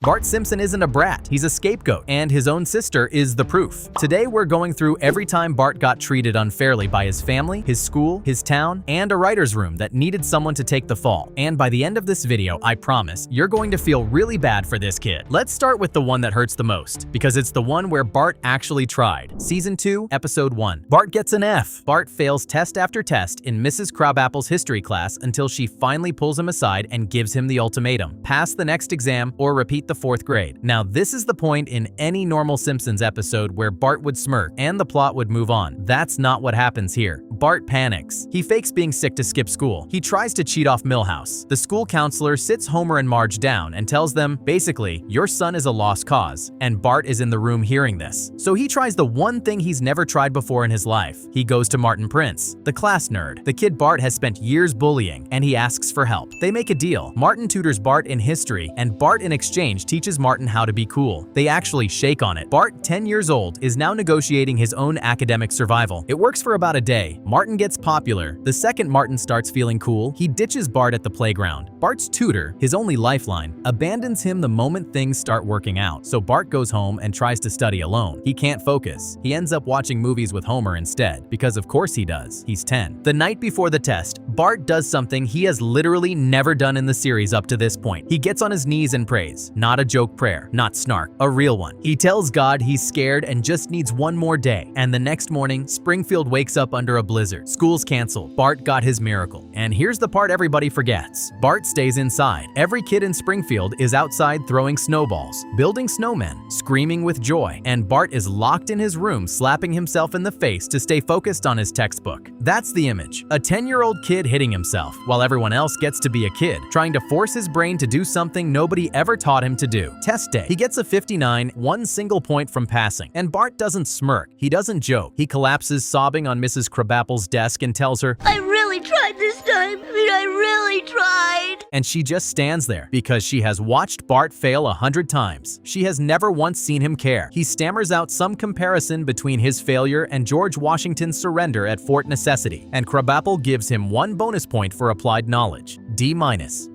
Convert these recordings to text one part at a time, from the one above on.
Bart Simpson isn't a brat, he's a scapegoat, and his own sister is the proof. Today we're going through every time Bart got treated unfairly by his family, his school, his town, and a writer's room that needed someone to take the fall. And by the end of this video, I promise, you're going to feel really bad for this kid. Let's start with the one that hurts the most, because it's the one where Bart actually tried. Season 2, Episode 1. Bart gets an F. Bart fails test after test in Mrs. Crabapple's history class until she finally pulls him aside and gives him the ultimatum: pass the next exam or repeat the 4th grade. Now this is the point in any normal Simpsons episode where Bart would smirk and the plot would move on. That's not what happens here. Bart panics. He fakes being sick to skip school. He tries to cheat off Milhouse. The school counselor sits Homer and Marge down and tells them, basically, your son is a lost cause, and Bart is in the room hearing this. So he tries the one thing he's never tried before in his life. He goes to Martin Prince, the class nerd, the kid Bart has spent years bullying, and he asks for help. They make a deal. Martin tutors Bart in history, and Bart in exchange teaches Martin how to be cool. They actually shake on it. Bart, 10 years old, is now negotiating his own academic survival. It works for about a day. Martin gets popular. The second Martin starts feeling cool, he ditches Bart at the playground. Bart's tutor, his only lifeline, abandons him the moment things start working out, so Bart goes home and tries to study alone. He can't focus. He ends up watching movies with Homer instead, because of course he does. He's 10. The night before the test, Bart does something he has literally never done in the series up to this point. He gets on his knees and prays. Not a joke prayer, not snark, a real one. He tells God he's scared and just needs one more day. And the next morning, Springfield wakes up under a blizzard. School's canceled. Bart got his miracle. And here's the part everybody forgets. Bart stays inside. Every kid in Springfield is outside throwing snowballs, building snowmen, screaming with joy, and Bart is locked in his room slapping himself in the face to stay focused on his textbook. That's the image. A 10-year-old kid hitting himself, while everyone else gets to be a kid, trying to force his brain to do something nobody ever taught him to do. Test day. He gets a 59, one single point from passing. And Bart doesn't smirk. He doesn't joke. He collapses sobbing on Mrs. Crabapple's desk and tells her, I really tried this time. I really tried. And she just stands there because she has watched Bart fail 100 times. She has never once seen him care. He stammers out some comparison between his failure and George Washington's surrender at Fort Necessity, and Crabapple gives him 1 bonus point for applied knowledge. D-,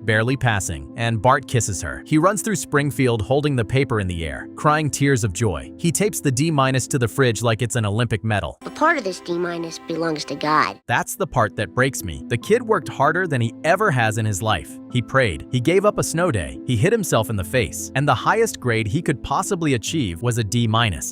barely passing, and Bart kisses her. He runs through Springfield holding the paper in the air, crying tears of joy. He tapes the D- to the fridge like it's an Olympic medal. A part of this D- belongs to God. That's the part that breaks me. The kid worked harder than he ever has in his life. He prayed. He gave up a snow day. He hit himself in the face. And the highest grade he could possibly achieve was a D-,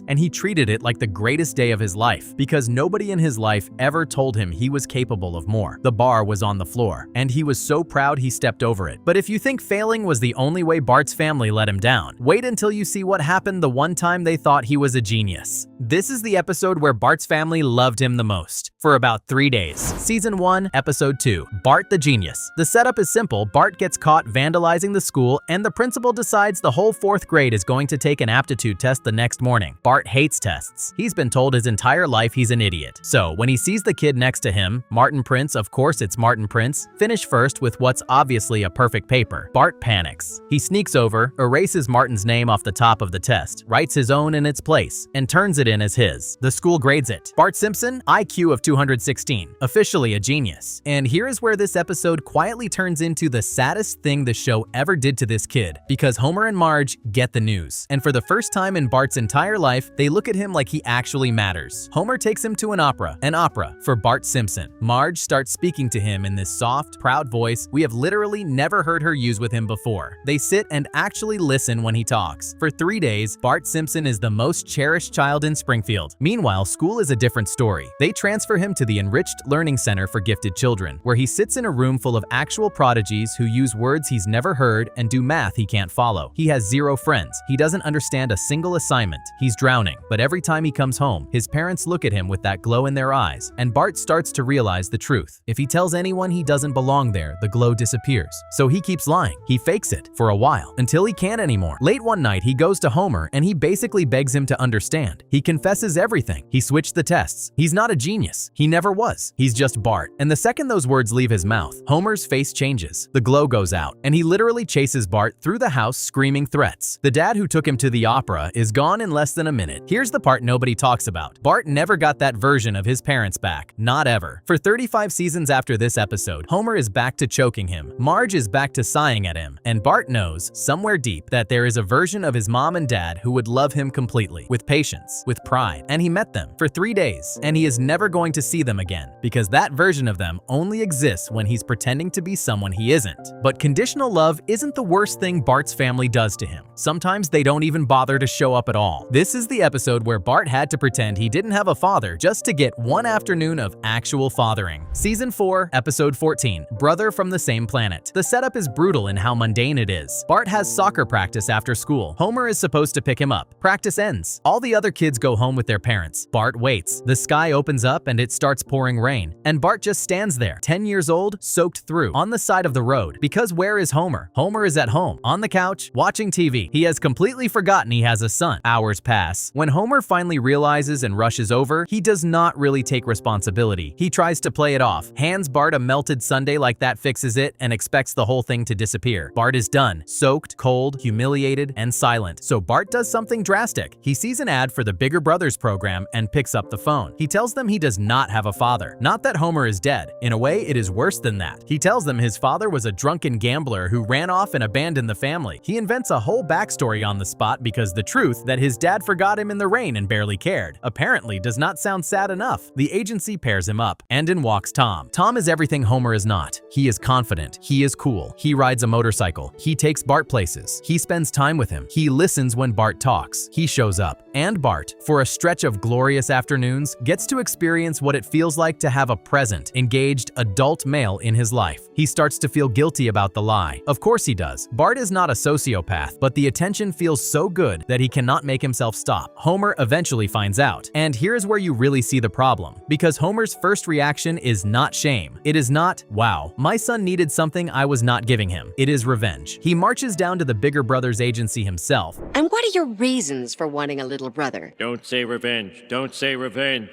and he treated it like the greatest day of his life because nobody in his life ever told him he was capable of more. The bar was on the floor, and he was so proud he stepped over it. But if you think failing was the only way Bart's family let him down, wait until you see what happened the one time they thought he was a genius. This is the episode where Bart's family loved him the most. For about 3 days. Season 1, Episode 2, Bart the Genius. The setup is simple. Bart gets caught vandalizing the school, and the principal decides the whole 4th grade is going to take an aptitude test the next morning. Bart hates tests. He's been told his entire life he's an idiot. So when he sees the kid next to him, Martin Prince, of course it's Martin Prince, finish first with what's obviously a perfect paper, Bart panics. He sneaks over, erases Martin's name off the top of the test, writes his own in its place, and turns it in as his. The school grades it. Bart Simpson, IQ of 216, officially a genius. And here is where this episode quietly turns into the saddest thing the show ever did to this kid, because Homer and Marge get the news. And for the first time in Bart's entire life, they look at him like he actually matters. Homer takes him to an opera for Bart Simpson. Marge starts speaking to him in this soft, proud voice we have literally never heard her use with him before. They sit and actually listen when he talks. For 3 days, Bart Simpson is the most cherished child in Springfield. Meanwhile, school is a different story. They transfer him to the Enriched Learning Center for Gifted Children, where he sits in a room full of actual prodigies who use words he's never heard and do math he can't follow. He has 0 friends. He doesn't understand a single assignment. He's drowning. But every time he comes home, his parents look at him with that glow in their eyes, and Bart starts to realize the truth. If he tells anyone he doesn't belong there, the glow disappears. So he keeps lying. He fakes it for a while, until he can't anymore. Late one night, he goes to Homer, and he basically begs him to understand. He confesses everything. He switched the tests. He's not a genius. He never was. He's just Bart. And the second those words words leave his mouth, Homer's face changes. The glow goes out, and he literally chases Bart through the house screaming threats. The dad who took him to the opera is gone in less than a minute. Here's the part nobody talks about. Bart never got that version of his parents back. Not ever. For 35 seasons after this episode, Homer is back to choking him, Marge is back to sighing at him, and Bart knows, somewhere deep, that there is a version of his mom and dad who would love him completely, with patience, with pride. And he met them for 3 days, and he is never going to see them again, because that version of them only exists when he's pretending to be someone he isn't. But conditional love isn't the worst thing Bart's family does to him. Sometimes they don't even bother to show up at all. This is the episode where Bart had to pretend he didn't have a father just to get one afternoon of actual fathering. Season 4, Episode 14, Brother from the Same Planet. The setup is brutal in how mundane it is. Bart has soccer practice after school. Homer is supposed to pick him up. Practice ends. All the other kids go home with their parents. Bart waits. The sky opens up and it starts pouring rain. And Bart just stands there, 10 years old, soaked through, on the side of the road. Because where is Homer? Homer is at home, on the couch, watching TV. He has completely forgotten he has a son. Hours pass. When Homer finally realizes and rushes over, he does not really take responsibility. He tries to play it off, hands Bart a melted sundae like that fixes it, and expects the whole thing to disappear. Bart is done, soaked, cold, humiliated, and silent. So Bart does something drastic. He sees an ad for the Bigger Brothers program and picks up the phone. He tells them he does not have a father. Not that Homer is dead. In a way, it is worse than that. He tells them his father was a drunken gambler who ran off and abandoned the family. He invents a whole backstory on the spot because the truth that his dad forgot him in the rain and barely cared apparently does not sound sad enough. The agency pairs him up, and in walks Tom. Tom is everything Homer is not. He is confident. He is cool. He rides a motorcycle. He takes Bart places. He spends time with him. He listens when Bart talks. He shows up. And Bart, for a stretch of glorious afternoons, gets to experience what it feels like to have a present, engaged adult male in his life. He starts to feel guilty about the lie. Of course he does. Bart is not a sociopath, but the attention feels so good that he cannot make himself stop. Homer eventually finds out. And here's where you really see the problem. Because Homer's first reaction is not shame. It is not, wow, my son needed something I was not giving him. It is revenge. He marches down to the Bigger Brothers agency himself. And what are your reasons for wanting a little brother? Don't say revenge. Don't say revenge.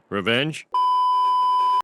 Revenge?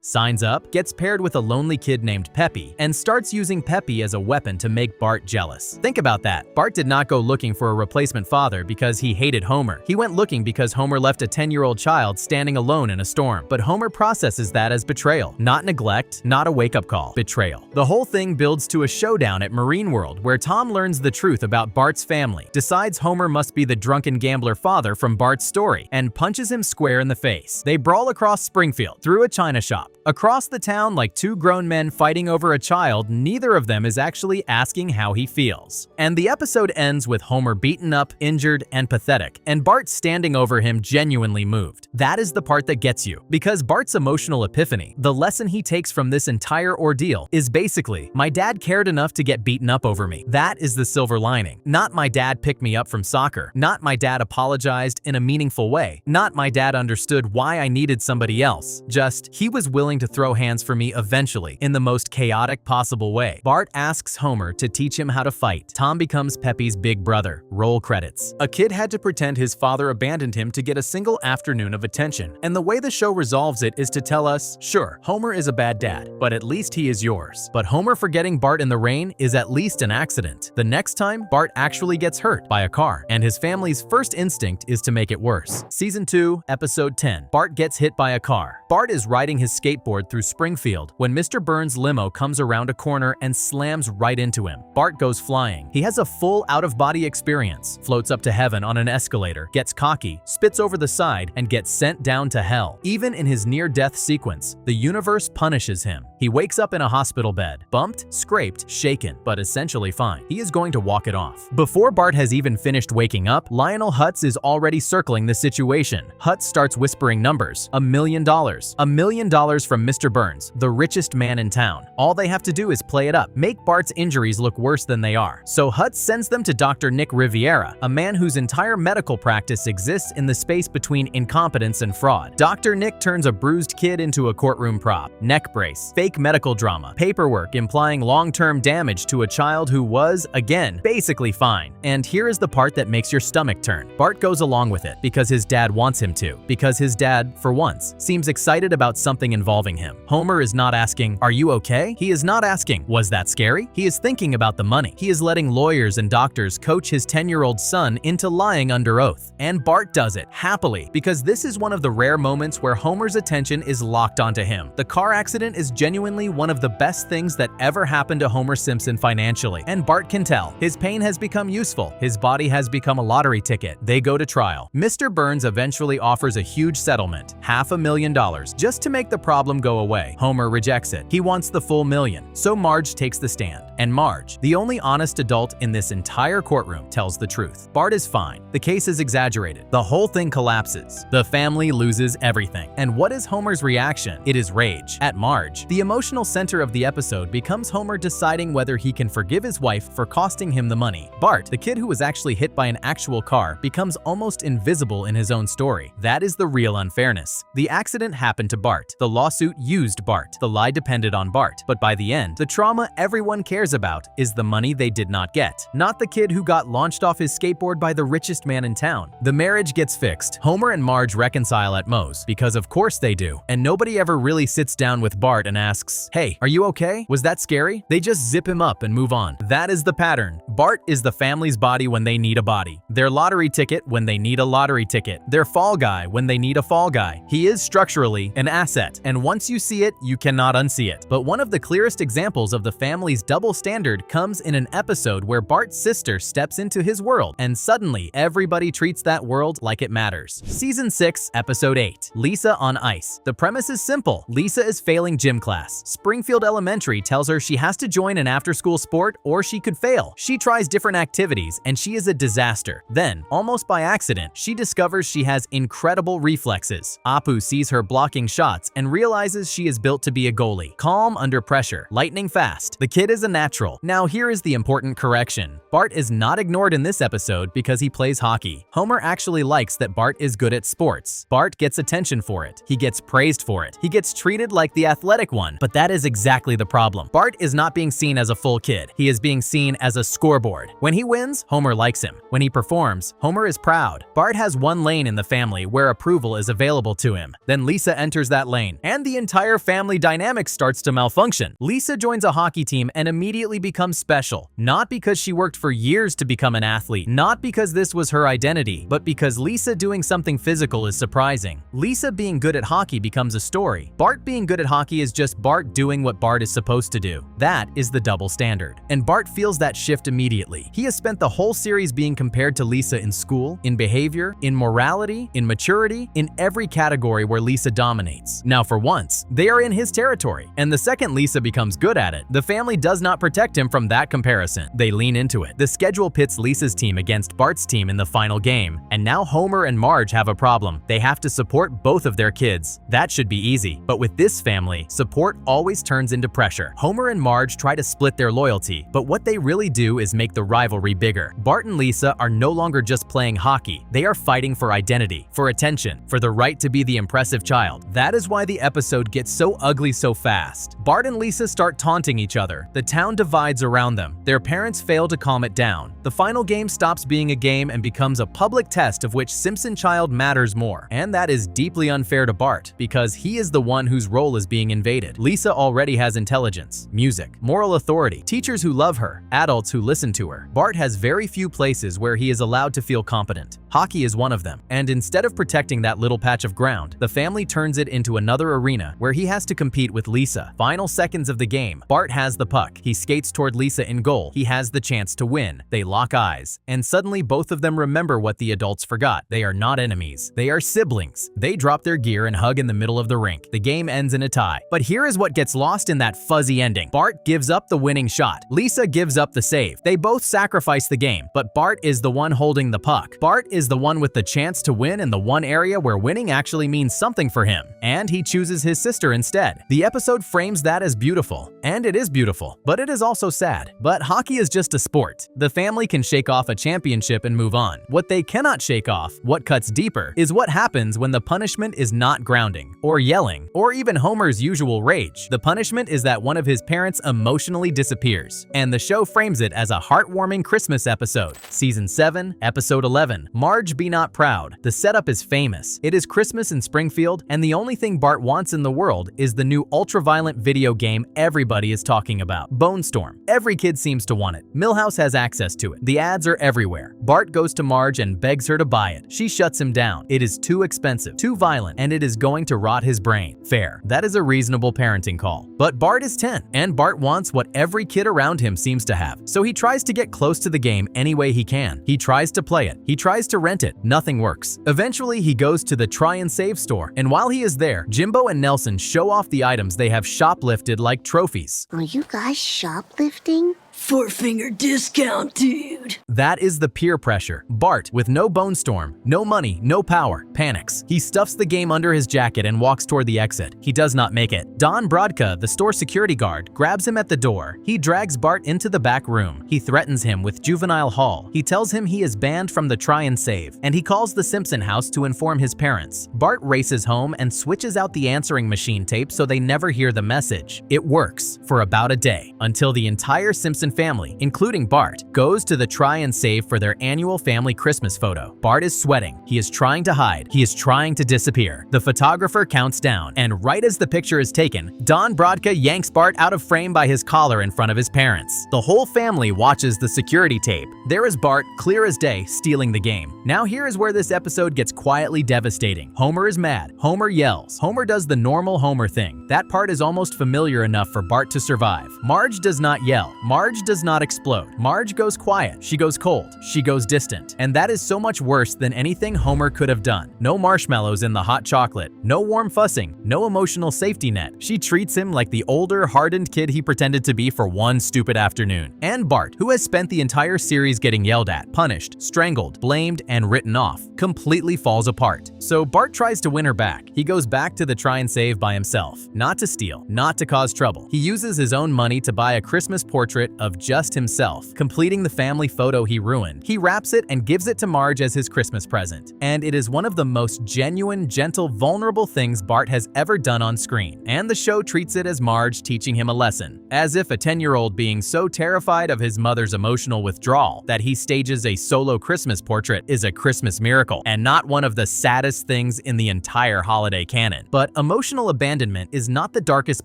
Signs up, gets paired with a lonely kid named Peppy, and starts using Peppy as a weapon to make Bart jealous. Think about that. Bart did not go looking for a replacement father because he hated Homer. He went looking because Homer left a 10-year-old child standing alone in a storm. But Homer processes that as betrayal. Not neglect, not a wake-up call. Betrayal. The whole thing builds to a showdown at Marine World where Tom learns the truth about Bart's family, decides Homer must be the drunken gambler father from Bart's story, and punches him square in the face. They brawl across Springfield, through a china shop, across the town like two grown men fighting over a child neither of them is actually asking how he feels. And the episode ends with Homer beaten up, injured, and pathetic, and Bart standing over him genuinely moved. That is the part that gets you, because Bart's emotional epiphany, the lesson he takes from this entire ordeal, is basically, my dad cared enough to get beaten up over me. That is the silver lining. Not my dad picked me up from soccer. Not my dad apologized in a meaningful way. Not my dad understood why I needed somebody else. Just, he was willing to throw hands for me eventually, in the most chaotic possible way. Bart asks Homer to teach him how to fight. Tom becomes Peppy's big brother. Roll credits. A kid had to pretend his father abandoned him to get a single afternoon of attention. And the way the show resolves it is to tell us, sure, Homer is a bad dad, but at least he is yours. But Homer forgetting Bart in the rain is at least an accident. The next time, Bart actually gets hurt by a car, and his family's first instinct is to make it worse. Season 2, Episode 10. Bart gets hit by a car. Bart is riding his skateboard through Springfield when Mr. Burns' limo comes around a corner and slams right into him. Bart goes flying. He has a full out-of-body experience, floats up to heaven on an escalator, gets cocky, spits over the side, and gets sent down to hell. Even in his near-death sequence, the universe punishes him. He wakes up in a hospital bed, bumped, scraped, shaken, but essentially fine. He is going to walk it off. Before Bart has even finished waking up, Lionel Hutz is already circling the situation. Hutz starts whispering numbers. $1 million. $1 million from Mr. Burns, the richest man in town. All they have to do is play it up, make Bart's injuries look worse than they are. So Hutz sends them to Dr. Nick Riviera, a man whose entire medical practice exists in the space between incompetence and fraud. Dr. Nick turns a bruised kid into a courtroom prop, neck brace, fake medical drama, paperwork implying long-term damage to a child who was, again, basically fine. And here is the part that makes your stomach turn. Bart goes along with it because his dad wants him to, because his dad, for once, seems excited about something involving involving him. Homer is not asking, "Are you okay?" He is not asking, "Was that scary?" He is thinking about the money. He is letting lawyers and doctors coach his 10-year-old son into lying under oath. And Bart does it, happily, because this is one of the rare moments where Homer's attention is locked onto him. The car accident is genuinely one of the best things that ever happened to Homer Simpson financially, and Bart can tell. His pain has become useful. His body has become a lottery ticket. They go to trial. Mr. Burns eventually offers a huge settlement, $500,000, just to make the problem go away. Homer rejects it. He wants the full million. So Marge takes the stand. And Marge, the only honest adult in this entire courtroom, tells the truth. Bart is fine. The case is exaggerated. The whole thing collapses. The family loses everything. And what is Homer's reaction? It is rage. At Marge, the emotional center of the episode becomes Homer deciding whether he can forgive his wife for costing him the money. Bart, the kid who was actually hit by an actual car, becomes almost invisible in his own story. That is the real unfairness. The accident happened to Bart. The lawsuit used Bart. The lie depended on Bart. But by the end, the trauma everyone cares about is the money they did not get. Not the kid who got launched off his skateboard by the richest man in town. The marriage gets fixed. Homer and Marge reconcile at Moe's, because of course they do. And nobody ever really sits down with Bart and asks, "Hey, are you okay? Was that scary?" They just zip him up and move on. That is the pattern. Bart is the family's body when they need a body. Their lottery ticket when they need a lottery ticket. Their fall guy when they need a fall guy. He is structurally an asset, and once you see it, you cannot unsee it. But one of the clearest examples of the family's double standard comes in an episode where Bart's sister steps into his world, and suddenly everybody treats that world like it matters. Season 6, Episode 8, Lisa on Ice. The premise is simple. Lisa is failing gym class. Springfield Elementary tells her she has to join an after-school sport or she could fail. She tries different activities and she is a disaster. Then, almost by accident, she discovers she has incredible reflexes. Apu sees her blocking shots and realizes she is built to be a goalie. Calm under pressure, lightning fast. The kid is a natural. Now here is the important correction. Bart is not ignored in this episode because he plays hockey. Homer actually likes that Bart is good at sports. Bart gets attention for it. He gets praised for it. He gets treated like the athletic one. But that is exactly the problem. Bart is not being seen as a full kid. He is being seen as a scoreboard. When he wins, Homer likes him. When he performs, Homer is proud. Bart has one lane in the family where approval is available to him. Then Lisa enters that lane, and the entire family dynamic starts to malfunction. Lisa joins a hockey team and immediately becomes special. Not because she worked for years to become an athlete, not because this was her identity, but because Lisa doing something physical is surprising. Lisa being good at hockey becomes a story. Bart being good at hockey is just Bart doing what Bart is supposed to do. That is the double standard. And Bart feels that shift immediately. He has spent the whole series being compared to Lisa in school, in behavior, in morality, in maturity, in every category where Lisa dominates. Now for once, they are in his territory. And the second Lisa becomes good at it, the family does not protect him from that comparison. They lean into it. The schedule pits Lisa's team against Bart's team in the final game. And now Homer and Marge have a problem. They have to support both of their kids. That should be easy. But with this family, support always turns into pressure. Homer and Marge try to split their loyalty, but what they really do is make the rivalry bigger. Bart and Lisa are no longer just playing hockey. They are fighting for identity, for attention, for the right to be the impressive child. That is why the episode gets so ugly so fast. Bart and Lisa start taunting each other. The town divides around them. Their parents fail to calm it down. The final game stops being a game and becomes a public test of which Simpson child matters more. And that is deeply unfair to Bart, because he is the one whose role is being invaded. Lisa already has intelligence, music, moral authority, teachers who love her, adults who listen to her. Bart has very few places where he is allowed to feel competent. Hockey is one of them. And instead of protecting that little patch of ground, the family turns it into another arena where he has to compete with Lisa. Final seconds of the game, Bart has the puck. He skates toward Lisa in goal. He has the chance to win. They lock eyes. And suddenly both of them remember what the adults forgot. They are not enemies. They are siblings. They drop their gear and hug in the middle of the rink. The game ends in a tie. But here is what gets lost in that fuzzy ending. Bart gives up the winning shot. Lisa gives up the save. They both sacrifice the game, but Bart is the one holding the puck. Bart is the one with the chance to win in the one area where winning actually means something for him, and he chooses his sister instead. The episode frames that as beautiful, and it is beautiful, but it is also sad. But hockey is just a sport. The family can shake off a championship and move on. What they cannot shake off, what cuts deeper, is what happens when the punishment is not grounding, or yelling, or even Homer's usual rage. The punishment is that one of his parents emotionally disappears, and the show frames it as a heartwarming Christmas episode. Season 7, Episode 11, Marge Be Not Proud. The setup is famous. It is Christmas in Springfield, and the only thing Bart wants wants in the world is the new ultra-violent video game everybody is talking about, Bone Storm. Every kid seems to want it. Milhouse has access to it. The ads are everywhere. Bart goes to Marge and begs her to buy it. She shuts him down. It is too expensive, too violent, and it is going to rot his brain. Fair. That is a reasonable parenting call. But Bart is 10, and Bart wants what every kid around him seems to have. So he tries to get close to the game any way he can. He tries to play it. He tries to rent it. Nothing works. Eventually, he goes to the Try and Save store, and while he is there, Jimbo and Nelson show off the items they have shoplifted like trophies. Are you guys shoplifting? Four-finger discount, dude. That is the peer pressure. Bart, with no Bone Storm, no money, no power, panics. He stuffs the game under his jacket and walks toward the exit. He does not make it. Don Brodka, the store security guard, grabs him at the door. He drags Bart into the back room. He threatens him with juvenile hall. He tells him he is banned from the Try and Save, and he calls the Simpson house to inform his parents. Bart races home and switches out the answering machine tape so they never hear the message. It works for about a day, until the entire Simpson family, including Bart, goes to the Try and Save for their annual family Christmas photo. Bart is sweating. He is trying to hide. He is trying to disappear. The photographer counts down, and right as the picture is taken, Don Brodka yanks Bart out of frame by his collar in front of his parents. The whole family watches the security tape. There is Bart, clear as day, stealing the game. Now here is where this episode gets quietly devastating. Homer is mad. Homer yells. Homer does the normal Homer thing. That part is almost familiar enough for Bart to survive. Marge does not yell. Marge does not explode. Marge goes quiet. She goes cold. She goes distant. And that is so much worse than anything Homer could have done. No marshmallows in the hot chocolate. No warm fussing. No emotional safety net. She treats him like the older, hardened kid he pretended to be for one stupid afternoon. And Bart, who has spent the entire series getting yelled at, punished, strangled, blamed, and written off, completely falls apart. So Bart tries to win her back. He goes back to the Try and Save by himself. Not to steal. Not to cause trouble. He uses his own money to buy a Christmas portrait of just himself, completing the family photo he ruined. He wraps it and gives it to Marge as his Christmas present. And it is one of the most genuine, gentle, vulnerable things Bart has ever done on screen. And the show treats it as Marge teaching him a lesson. As if a 10-year-old being so terrified of his mother's emotional withdrawal that he stages a solo Christmas portrait is a Christmas miracle, and not one of the saddest things in the entire holiday canon. But emotional abandonment is not the darkest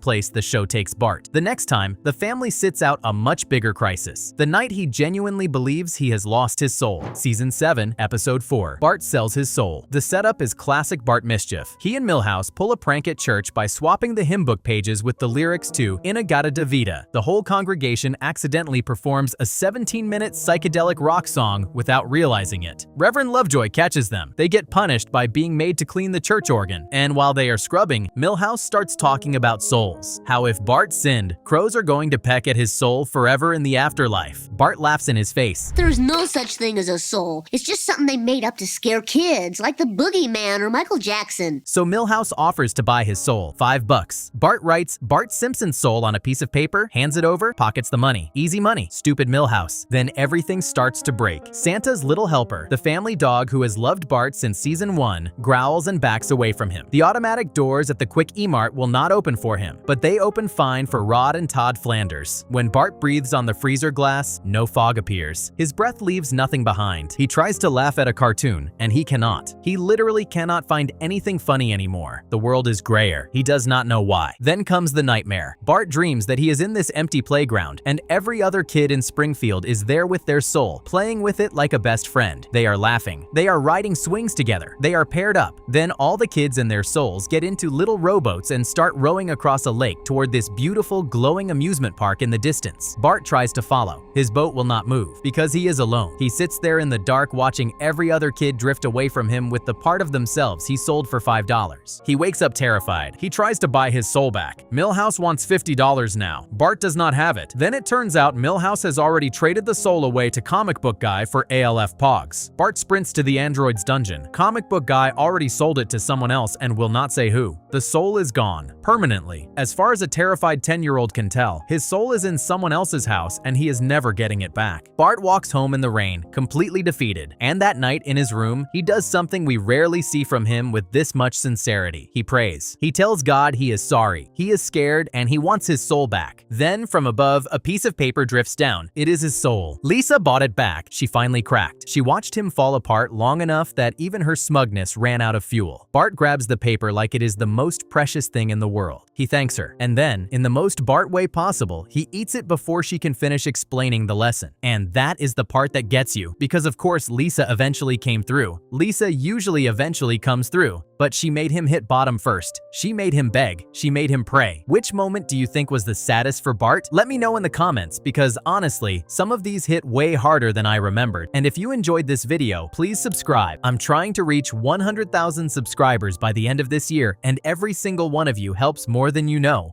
place the show takes Bart. The next time, the family sits out a much bigger crisis. The night he genuinely believes he has lost his soul. Season 7, Episode 4, Bart Sells His Soul. The setup is classic Bart mischief. He and Milhouse pull a prank at church by swapping the hymn book pages with the lyrics to In-A-Gadda-Da Vida. The whole congregation accidentally performs a 17-minute psychedelic rock song without realizing it. Reverend Lovejoy catches them. They get punished by being made to clean the church organ. And while they are scrubbing, Milhouse starts talking about souls. How if Bart sinned, crows are going to peck at his soul forever in the afterlife. Bart laughs in his face. There's no such thing as a soul. It's just something they made up to scare kids, like the Boogeyman or Michael Jackson. So Milhouse offers to buy his soul, $5. Bart writes Bart Simpson's soul on a piece of paper, hands it over, pockets the money. Easy money, stupid Milhouse. Then everything starts to break. Santa's little helper, the family dog who has loved Bart since season 1, growls and backs away from him. The automatic doors at the Quick E-Mart will not open for him, but they open fine for Rod and Todd Flanders. When Bart breathes on the freezer glass, no fog appears. His breath leaves nothing behind. He tries to laugh at a cartoon, and he cannot. He literally cannot find anything funny anymore. The world is grayer. He does not know why. Then comes the nightmare. Bart dreams that he is in this empty playground, and every other kid in Springfield is there with their soul, playing with it like a best friend. They are laughing. They are riding swings together. They are paired up. Then all the kids and their souls get into little rowboats and start rowing across a lake toward this beautiful, glowing amusement park in the distance. Bart tries to follow. His boat will not move because he is alone. He sits there in the dark watching every other kid drift away from him with the part of themselves he sold for $5. He wakes up terrified. He tries to buy his soul back. Milhouse wants $50 now. Bart does not have it. Then it turns out Milhouse has already traded the soul away to Comic Book Guy for ALF Pogs. Bart sprints to the android's dungeon. Comic Book Guy already sold it to someone else and will not say who. The soul is gone. Permanently. As far as a terrified 10-year-old can tell, his soul is in someone else's house and he is never getting it back. Bart walks home in the rain, completely defeated. And that night in his room, he does something we rarely see from him with this much sincerity. He prays. He tells God he is sorry. He is scared and he wants his soul back. Then from above, a piece of paper drifts down. It is his soul. Lisa bought it back. She finally cracked. She watched him fall apart long enough that even her smugness ran out of fuel. Bart grabs the paper like it is the most precious thing in the world. He thanks her, and then, in the most Bart way possible, he eats it before she can finish explaining the lesson. And that is the part that gets you, because of course Lisa eventually came through. Lisa usually eventually comes through, but she made him hit bottom first. She made him beg. She made him pray. Which moment do you think was the saddest for Bart? Let me know in the comments, because honestly, some of these hit way harder than I remembered. And if you enjoyed this video, please subscribe. I'm trying to reach 100,000 subscribers by the end of this year, and every single one of you helps more than you know.